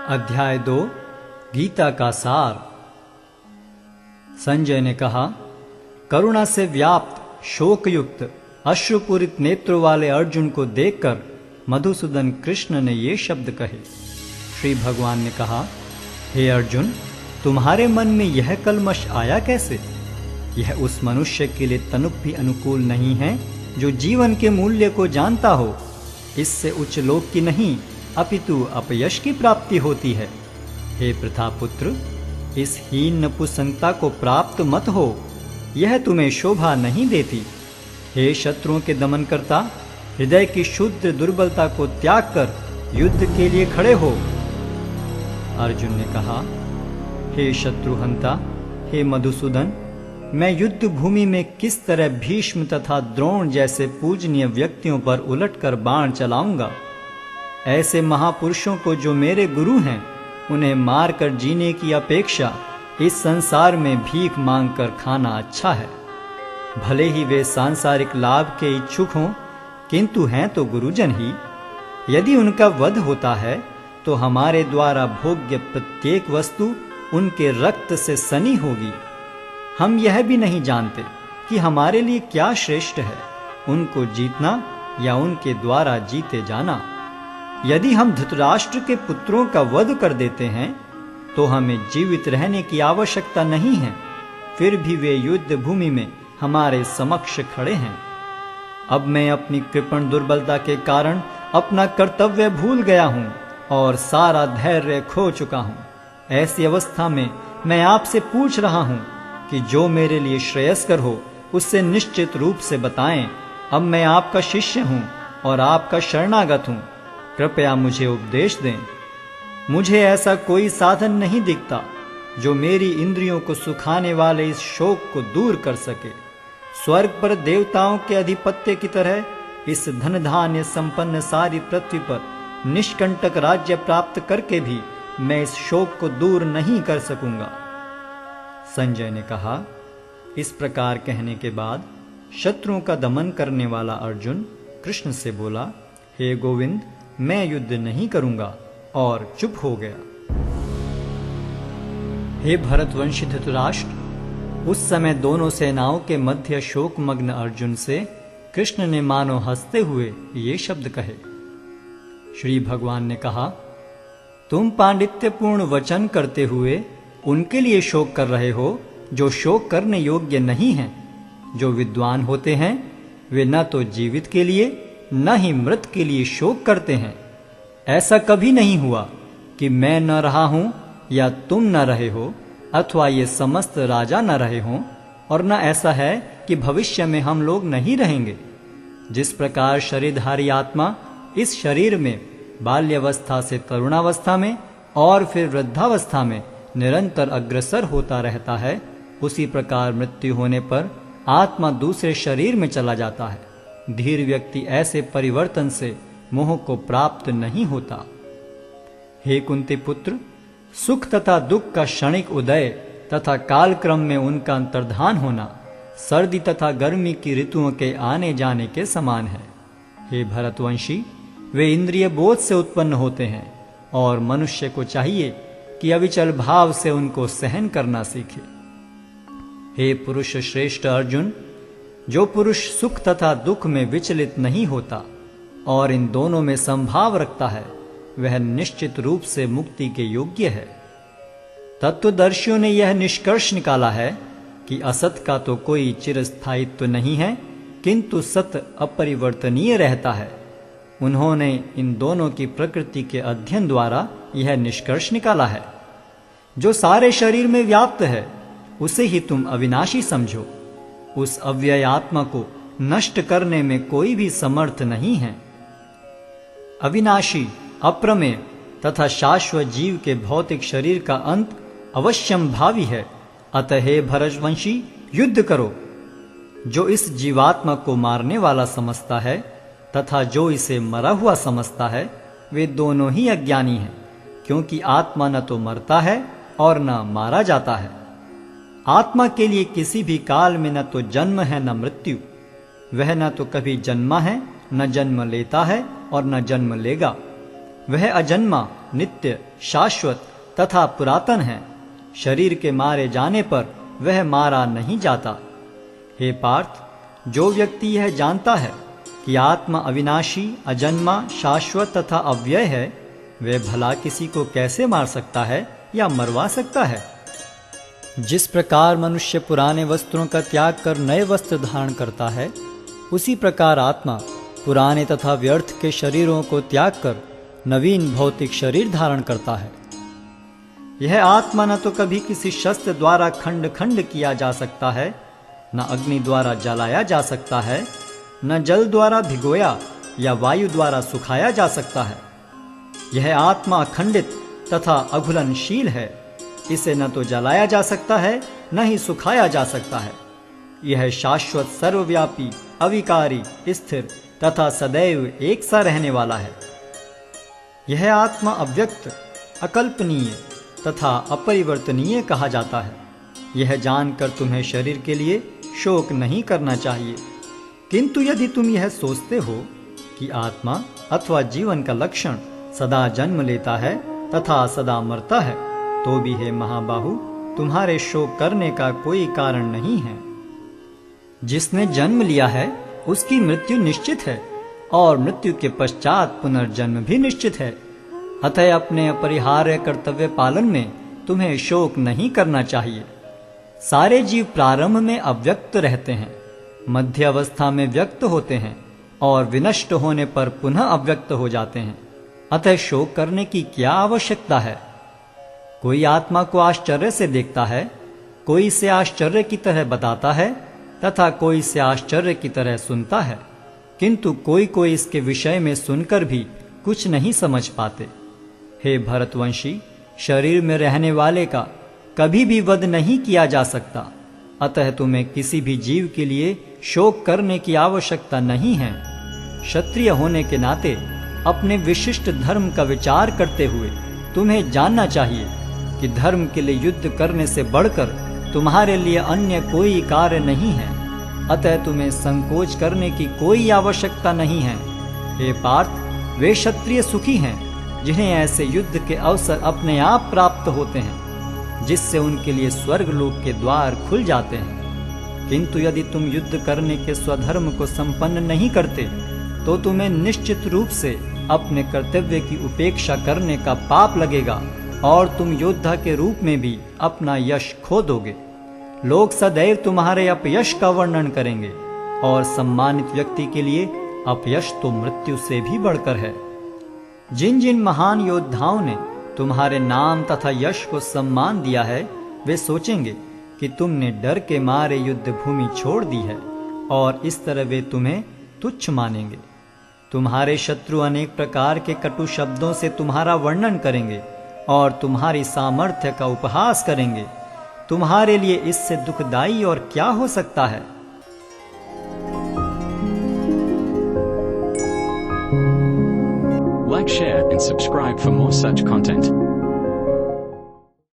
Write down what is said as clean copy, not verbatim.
अध्याय 2 गीता का सार। संजय ने कहा, करुणा से व्याप्त शोकयुक्त अश्रुपूरित नेत्रों वाले अर्जुन को देखकर मधुसूदन कृष्ण ने ये शब्द कहे। श्री भगवान ने कहा, हे अर्जुन, तुम्हारे मन में यह कलमश आया कैसे? यह उस मनुष्य के लिए तनुक भी अनुकूल नहीं है जो जीवन के मूल्य को जानता हो। इससे उच्च लोक की नहीं अपितु अपयश की प्राप्ति होती है। हे प्रथापुत्र, इस हीन नपुंसकता को प्राप्त मत हो, यह तुम्हें शोभा नहीं देती। हे शत्रुओं के दमन करता, हृदय की शुद्ध दुर्बलता को त्याग कर युद्ध के लिए खड़े हो। अर्जुन ने कहा, हे शत्रुहंता, हे मधुसूदन, मैं युद्ध भूमि में किस तरह भीष्म तथा द्रोण जैसे पूजनीय व्यक्तियों पर उलटकर बाण चलाऊंगा। ऐसे महापुरुषों को जो मेरे गुरु हैं, उन्हें मारकर जीने की अपेक्षा इस संसार में भीख मांगकर खाना अच्छा है। भले ही वे सांसारिक लाभ के इच्छुक हों, किंतु हैं तो गुरुजन ही। यदि उनका वध होता है तो हमारे द्वारा भोग्य प्रत्येक वस्तु उनके रक्त से सनी होगी। हम यह भी नहीं जानते कि हमारे लिए क्या श्रेष्ठ है, उनको जीतना या उनके द्वारा जीते जाना। यदि हम धृतराष्ट्र के पुत्रों का वध कर देते हैं तो हमें जीवित रहने की आवश्यकता नहीं है, फिर भी वे युद्ध भूमि में हमारे समक्ष खड़े हैं। अब मैं अपनी कृपण दुर्बलता के कारण अपना कर्तव्य भूल गया हूं और सारा धैर्य खो चुका हूं। ऐसी अवस्था में मैं आपसे पूछ रहा हूं कि जो मेरे लिए श्रेयस्कर हो उससे निश्चित रूप से बताएं। अब मैं आपका शिष्य हूं और आपका शरणागत हूं, कृपया मुझे उपदेश दें। मुझे ऐसा कोई साधन नहीं दिखता जो मेरी इंद्रियों को सुखाने वाले इस शोक को दूर कर सके। स्वर्ग पर देवताओं के अधिपत्य की तरह इस धन धान्य संपन्न सारी पृथ्वी पर निष्कंटक राज्य प्राप्त करके भी मैं इस शोक को दूर नहीं कर सकूंगा। संजय ने कहा, इस प्रकार कहने के बाद शत्रुओं का दमन करने वाला अर्जुन कृष्ण से बोला, हे गोविंद, मैं युद्ध नहीं करूंगा, और चुप हो गया। हे भरतवंशी धृतराष्ट्र, उस समय दोनों सेनाओं के मध्य शोकमग्न अर्जुन से कृष्ण ने मानो हंसते हुए ये शब्द कहे। श्री भगवान ने कहा, तुम पांडित्यपूर्ण वचन करते हुए उनके लिए शोक कर रहे हो जो शोक करने योग्य नहीं हैं। जो विद्वान होते हैं वे न तो जीवित के लिए न ही मृत के लिए शोक करते हैं। ऐसा कभी नहीं हुआ कि मैं न रहा हूं या तुम न रहे हो, अथवा ये समस्त राजा न रहे हों, और न ऐसा है कि भविष्य में हम लोग नहीं रहेंगे। जिस प्रकार शरीरधारी आत्मा इस शरीर में बाल्यावस्था से तरुणावस्था में और फिर वृद्धावस्था में निरंतर अग्रसर होता रहता है, उसी प्रकार मृत्यु होने पर आत्मा दूसरे शरीर में चला जाता है। धीर व्यक्ति ऐसे परिवर्तन से मोह को प्राप्त नहीं होता। हे कुंती पुत्र, सुख तथा दुख का क्षणिक उदय तथा कालक्रम में उनका अंतर्धान होना सर्दी तथा गर्मी की ऋतुओं के आने जाने के समान है। हे भरतवंशी, वे इंद्रिय बोध से उत्पन्न होते हैं और मनुष्य को चाहिए कि अविचल भाव से उनको सहन करना सीखे। हे पुरुष श्रेष्ठ अर्जुन, जो पुरुष सुख तथा दुख में विचलित नहीं होता और इन दोनों में संभाव रखता है, वह निश्चित रूप से मुक्ति के योग्य है। तत्वदर्शियों ने यह निष्कर्ष निकाला है कि असत का तो कोई चिरस्थायित्व नहीं है, किंतु सत अपरिवर्तनीय रहता है। उन्होंने इन दोनों की प्रकृति के अध्ययन द्वारा यह निष्कर्ष निकाला है। जो सारे शरीर में व्याप्त है उसे ही तुम अविनाशी समझो। उस अव्यय आत्मा को नष्ट करने में कोई भी समर्थ नहीं है। अविनाशी, अप्रमेय तथा शाश्वत जीव के भौतिक शरीर का अंत अवश्यम भावी है। अतः हे भरतवंशी, युद्ध करो। जो इस जीवात्मा को मारने वाला समझता है तथा जो इसे मरा हुआ समझता है, वे दोनों ही अज्ञानी हैं, क्योंकि आत्मा न तो मरता है और न मारा जाता है। आत्मा के लिए किसी भी काल में न तो जन्म है न मृत्यु। वह न तो कभी जन्मा है, न जन्म लेता है और न जन्म लेगा। वह अजन्मा, नित्य, शाश्वत तथा पुरातन है। शरीर के मारे जाने पर वह मारा नहीं जाता। हे पार्थ, जो व्यक्ति यह जानता है कि आत्मा अविनाशी, अजन्मा, शाश्वत तथा अव्यय है, वह भला किसी को कैसे मार सकता है या मरवा सकता है? जिस प्रकार मनुष्य पुराने वस्त्रों का त्याग कर नए वस्त्र धारण करता है, उसी प्रकार आत्मा पुराने तथा व्यर्थ के शरीरों को त्याग कर नवीन भौतिक शरीर धारण करता है। यह आत्मा न तो कभी किसी शस्त्र द्वारा खंड खंड किया जा सकता है, न अग्नि द्वारा जलाया जा सकता है, न जल द्वारा भिगोया या वायु द्वारा सुखाया जा सकता है। यह आत्मा अखंडित तथा अघुलनशील है। इसे न तो जलाया जा सकता है, न ही सुखाया जा सकता है। यह शाश्वत, सर्वव्यापी, अविकारी, स्थिर तथा सदैव एक सा रहने वाला है। यह आत्मा अव्यक्त, अकल्पनीय तथा अपरिवर्तनीय कहा जाता है। यह जानकर तुम्हें शरीर के लिए शोक नहीं करना चाहिए। किंतु यदि तुम यह सोचते हो कि आत्मा अथवा जीवन का लक्षण सदा जन्म लेता है तथा सदा मरता है, तो भी हे महाबाहु, तुम्हारे शोक करने का कोई कारण नहीं है। जिसने जन्म लिया है उसकी मृत्यु निश्चित है, और मृत्यु के पश्चात पुनर्जन्म भी निश्चित है। अतः अपने अपरिहार्य कर्तव्य पालन में तुम्हें शोक नहीं करना चाहिए। सारे जीव प्रारंभ में अव्यक्त रहते हैं, मध्य अवस्था में व्यक्त होते हैं और विनष्ट होने पर पुनः अव्यक्त हो जाते हैं। अतः शोक करने की क्या आवश्यकता है? कोई आत्मा को आश्चर्य से देखता है, कोई इसे आश्चर्य की तरह बताता है तथा कोई इसे आश्चर्य की तरह सुनता है, किंतु कोई कोई इसके विषय में सुनकर भी कुछ नहीं समझ पाते। हे भरतवंशी, शरीर में रहने वाले का कभी भी वध नहीं किया जा सकता। अतः तुम्हें किसी भी जीव के लिए शोक करने की आवश्यकता नहीं है। क्षत्रिय होने के नाते अपने विशिष्ट धर्म का विचार करते हुए तुम्हें जानना चाहिए कि धर्म के लिए युद्ध करने से बढ़कर तुम्हारे लिए अन्य कोई कार्य नहीं है। अतः तुम्हें संकोच करने की कोई आवश्यकता नहीं है। हे पार्थ, वे क्षत्रिय सुखी हैं जिन्हें ऐसे युद्ध के अवसर अपने आप प्राप्त होते हैं, जिससे उनके लिए स्वर्ग लोक के द्वार खुल जाते हैं। किंतु यदि तुम युद्ध करने के स्वधर्म को संपन्न नहीं करते, तो तुम्हें निश्चित रूप से अपने कर्तव्य की उपेक्षा करने का पाप लगेगा और तुम योद्धा के रूप में भी अपना यश खो दोगे। लोग सदैव तुम्हारे अपयश का वर्णन करेंगे, और सम्मानित व्यक्ति के लिए अपयश तो मृत्यु से भी बढ़कर है। जिन जिन महान योद्धाओं ने तुम्हारे नाम तथा यश को सम्मान दिया है, वे सोचेंगे कि तुमने डर के मारे युद्ध भूमि छोड़ दी है, और इस तरह वे तुम्हें तुच्छ मानेंगे। तुम्हारे शत्रु अनेक प्रकार के कटु शब्दों से तुम्हारा वर्णन करेंगे और तुम्हारी सामर्थ्य का उपहास करेंगे। तुम्हारे लिए इससे दुखदाई और क्या हो सकता है? Like, share and subscribe for more such content.